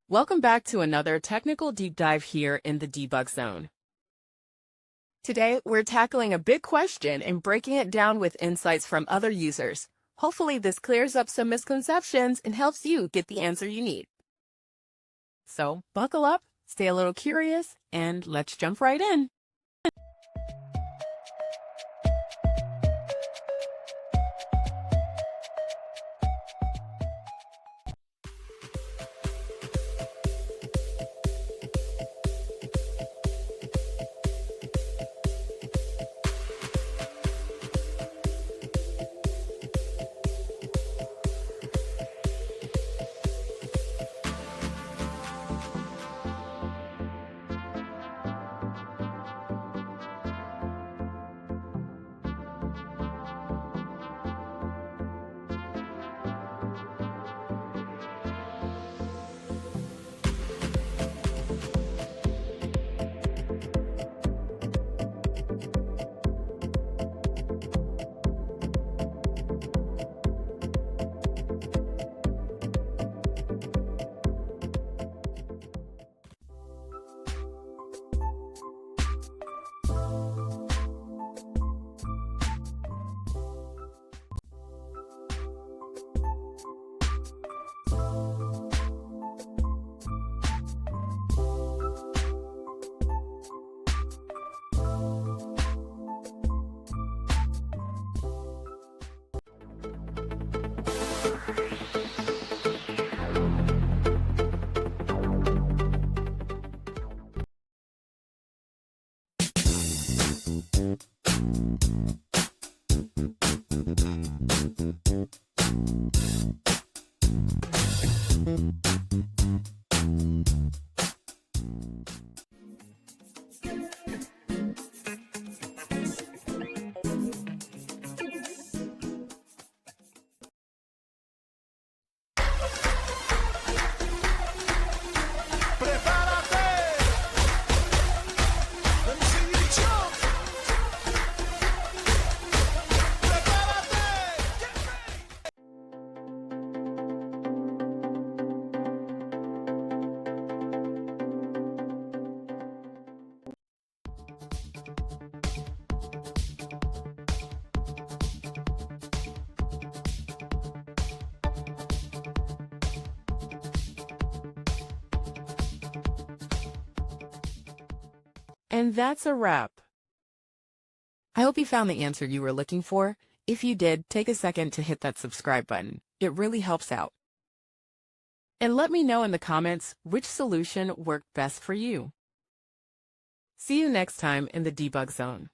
Welcome back to another technical deep dive here in the Debug Zone. Today, we're tackling a big question and breaking it down with insights from other users. Hopefully, this clears up some misconceptions and helps you get the answer you need. So, buckle up, stay a little curious, and let's jump right in. And that's a wrap. I hope you found the answer you were looking for. If you did, take a second to hit that subscribe button. It really helps out. And let me know in the comments which solution worked best for you. See you next time in the Debug Zone.